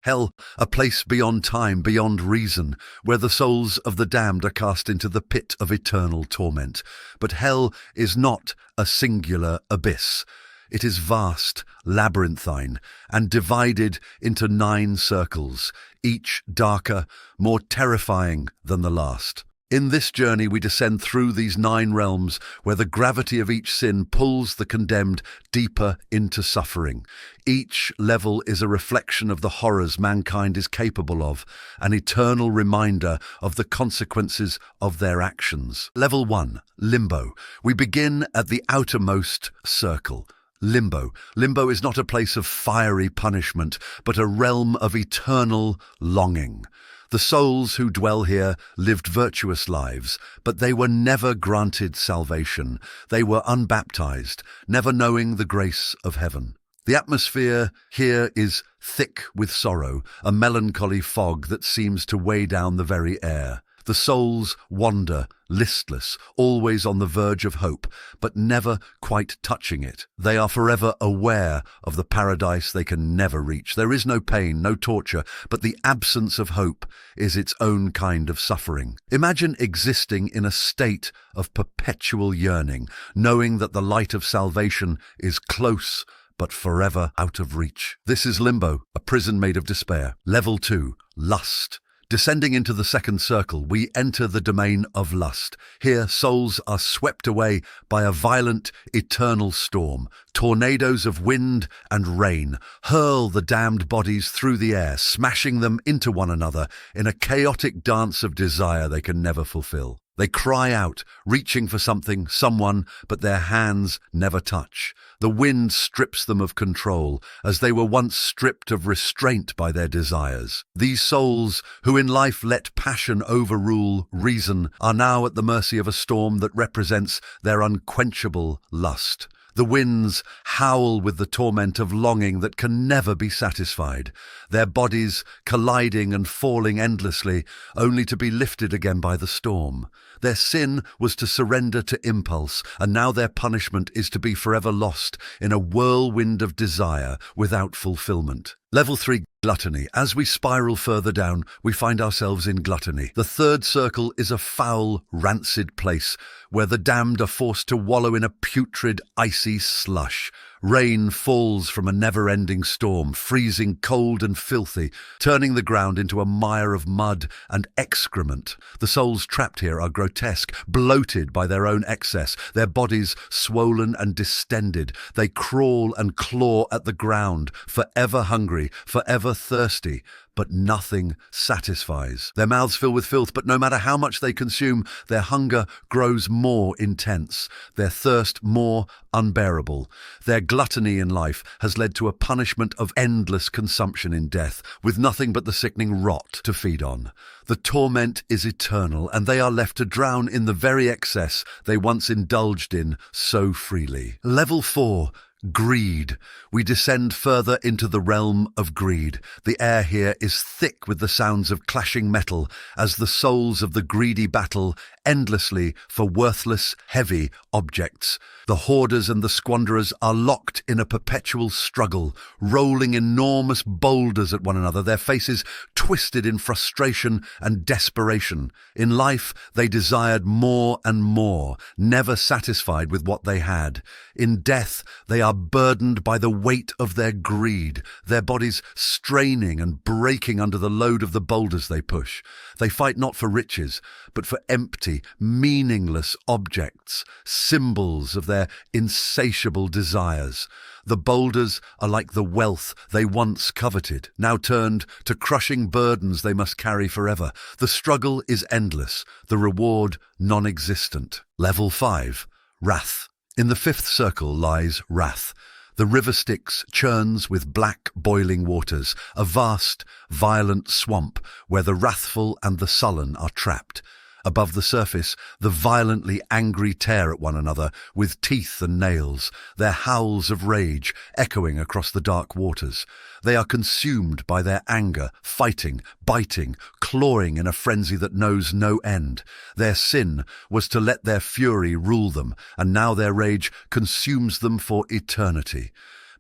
Hell, a place beyond time, beyond reason, where the souls of the damned are cast into the pit of eternal torment. But hell is not a singular abyss. It is vast, labyrinthine, and divided into 9 circles, each darker, more terrifying than the last. In this journey we descend through these 9 realms where the gravity of each sin pulls the condemned deeper into suffering. Each level is a reflection of the horrors mankind is capable of, an eternal reminder of the consequences of their actions. Level 1, Limbo. We begin at the outermost circle. Limbo. Limbo is not a place of fiery punishment, but a realm of eternal longing. The souls who dwell here lived virtuous lives, but they were never granted salvation. They were unbaptized, never knowing the grace of heaven. The atmosphere here is thick with sorrow, a melancholy fog that seems to weigh down the very air. The souls wander, listless, always on the verge of hope, but never quite touching it. They are forever aware of the paradise they can never reach. There is no pain, no torture, but the absence of hope is its own kind of suffering. Imagine existing in a state of perpetual yearning, knowing that the light of salvation is close, but forever out of reach. This is Limbo, a prison made of despair. Level 2, Lust. Descending into the second circle, we enter the domain of lust. Here, souls are swept away by a violent, eternal storm. Tornadoes of wind and rain hurl the damned bodies through the air, smashing them into one another in a chaotic dance of desire they can never fulfill. They cry out, reaching for something, someone, but their hands never touch. The wind strips them of control, as they were once stripped of restraint by their desires. These souls, who in life let passion overrule reason, are now at the mercy of a storm that represents their unquenchable lust. The winds howl with the torment of longing that can never be satisfied, their bodies colliding and falling endlessly, only to be lifted again by the storm. Their sin was to surrender to impulse, and now their punishment is to be forever lost in a whirlwind of desire without fulfillment. Level 3, Gluttony. As we spiral further down, we find ourselves in gluttony. The third circle is a foul, rancid place where the damned are forced to wallow in a putrid, icy slush. Rain falls from a never-ending storm, freezing cold and filthy, turning the ground into a mire of mud and excrement. The souls trapped here are grotesque, bloated by their own excess, their bodies swollen and distended. They crawl and claw at the ground, forever hungry, forever thirsty, but nothing satisfies. Their mouths fill with filth, but no matter how much they consume, their hunger grows more intense, their thirst more unbearable. Their gluttony in life has led to a punishment of endless consumption in death, with nothing but the sickening rot to feed on. The torment is eternal, and they are left to drown in the very excess they once indulged in so freely. Level 4. Greed. We descend further into the realm of greed. The air here is thick with the sounds of clashing metal as the souls of the greedy battle endlessly for worthless, heavy objects. The hoarders and the squanderers are locked in a perpetual struggle, rolling enormous boulders at one another, their faces twisted in frustration and desperation. In life, they desired more and more, never satisfied with what they had. In death, they are burdened by the weight of their greed, their bodies straining and breaking under the load of the boulders they push. They fight not for riches, but for empty, meaningless objects, symbols of their insatiable desires. The boulders are like the wealth they once coveted, now turned to crushing burdens they must carry forever. The struggle is endless, the reward non-existent. Level 5. Wrath. In the fifth circle lies wrath. The river Styx churns with black, boiling waters, a vast, violent swamp where the wrathful and the sullen are trapped. Above the surface, the violently angry tear at one another with teeth and nails, their howls of rage echoing across the dark waters. They are consumed by their anger, fighting, biting, clawing in a frenzy that knows no end. Their sin was to let their fury rule them, and now their rage consumes them for eternity.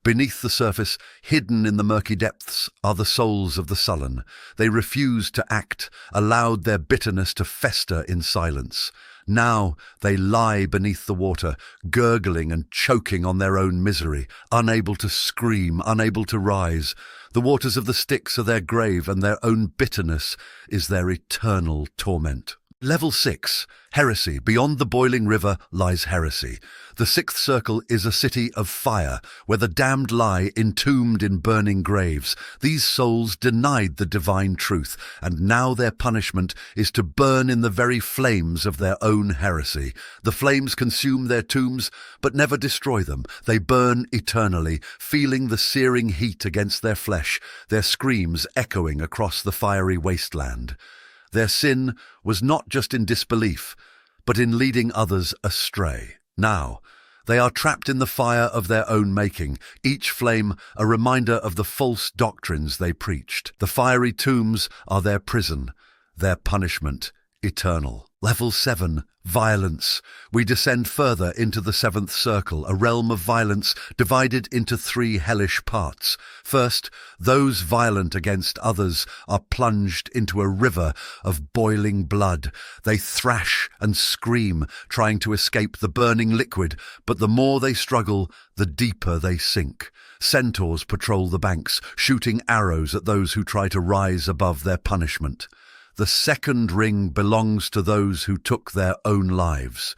Beneath the surface, hidden in the murky depths, are the souls of the sullen. They refused to act, allowed their bitterness to fester in silence. Now they lie beneath the water, gurgling and choking on their own misery, unable to scream, unable to rise. The waters of the Styx are their grave, and their own bitterness is their eternal torment. Level 6. Heresy. Beyond the boiling river lies heresy. The sixth circle is a city of fire, where the damned lie entombed in burning graves. These souls denied the divine truth, and now their punishment is to burn in the very flames of their own heresy. The flames consume their tombs, but never destroy them. They burn eternally, feeling the searing heat against their flesh, their screams echoing across the fiery wasteland. Their sin was not just in disbelief, but in leading others astray. Now, they are trapped in the fire of their own making, each flame a reminder of the false doctrines they preached. The fiery tombs are their prison, their punishment eternal. Level 7. Violence. We descend further into the seventh circle, a realm of violence divided into three hellish parts. First, those violent against others are plunged into a river of boiling blood. They thrash and scream, trying to escape the burning liquid, but the more they struggle, the deeper they sink. Centaurs patrol the banks, shooting arrows at those who try to rise above their punishment. The second ring belongs to those who took their own lives.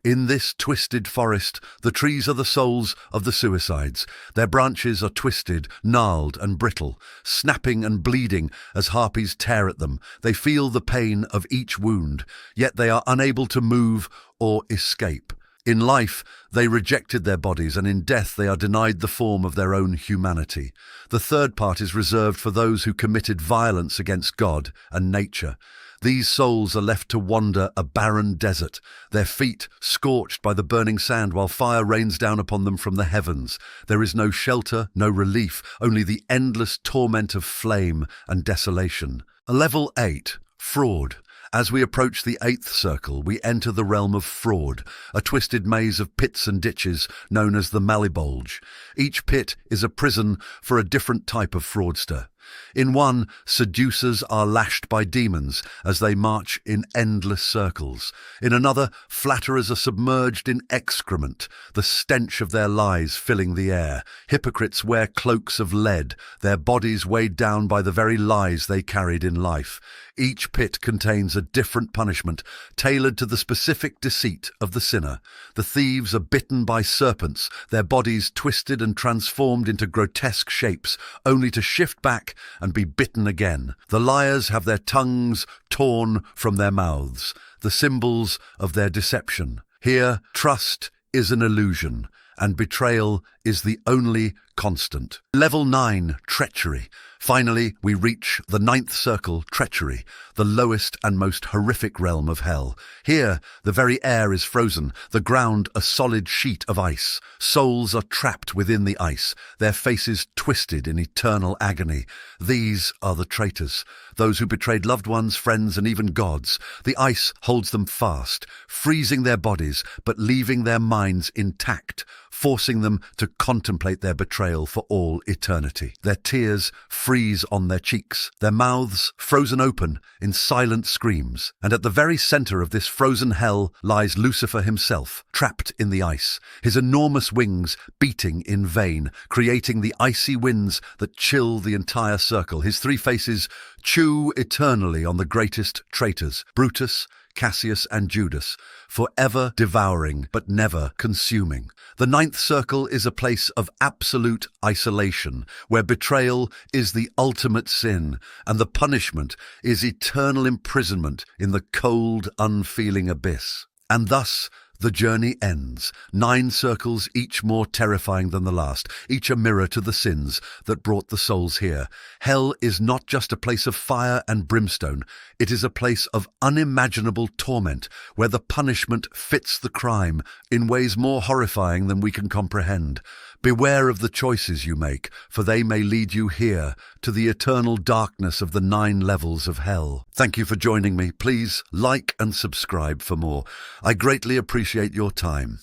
In this twisted forest, the trees are the souls of the suicides. Their branches are twisted, gnarled and brittle, snapping and bleeding as harpies tear at them. They feel the pain of each wound, yet they are unable to move or escape. In life, they rejected their bodies, and in death they are denied the form of their own humanity. The third part is reserved for those who committed violence against God and nature. These souls are left to wander a barren desert, their feet scorched by the burning sand while fire rains down upon them from the heavens. There is no shelter, no relief, only the endless torment of flame and desolation. Level 8. Fraud. As we approach the eighth circle, we enter the realm of fraud, a twisted maze of pits and ditches known as the Malibulge. Each pit is a prison for a different type of fraudster. In one, seducers are lashed by demons as they march in endless circles. In another, flatterers are submerged in excrement, the stench of their lies filling the air. Hypocrites wear cloaks of lead, their bodies weighed down by the very lies they carried in life. Each pit contains a different punishment, tailored to the specific deceit of the sinner. The thieves are bitten by serpents, their bodies twisted and transformed into grotesque shapes, only to shift back and be bitten again. The liars have their tongues torn from their mouths, the symbols of their deception. Here, trust is an illusion, and betrayal is the only constant. Level 9. Treachery. Finally, we reach the ninth circle, treachery, the lowest and most horrific realm of hell. Here, the very air is frozen, the ground a solid sheet of ice. Souls are trapped within the ice, their faces twisted in eternal agony. These are the traitors, those who betrayed loved ones, friends, and even gods. The ice holds them fast, freezing their bodies, but leaving their minds intact, forcing them to contemplate their betrayal for all eternity. Their tears freeze on their cheeks, their mouths frozen open in silent screams. And at the very center of this frozen hell lies Lucifer himself, trapped in the ice, his enormous wings beating in vain, creating the icy winds that chill the entire circle. His three faces chew eternally on the greatest traitors, Brutus, Cassius and Judas, forever devouring but never consuming. The ninth circle is a place of absolute isolation, where betrayal is the ultimate sin, and the punishment is eternal imprisonment in the cold, unfeeling abyss. And thus the journey ends, 9 circles, each more terrifying than the last, each a mirror to the sins that brought the souls here. Hell is not just a place of fire and brimstone, it is a place of unimaginable torment, where the punishment fits the crime in ways more horrifying than we can comprehend. Beware of the choices you make, for they may lead you here to the eternal darkness of the 9 levels of hell. Thank you for joining me. Please like and subscribe for more. I greatly appreciate your time.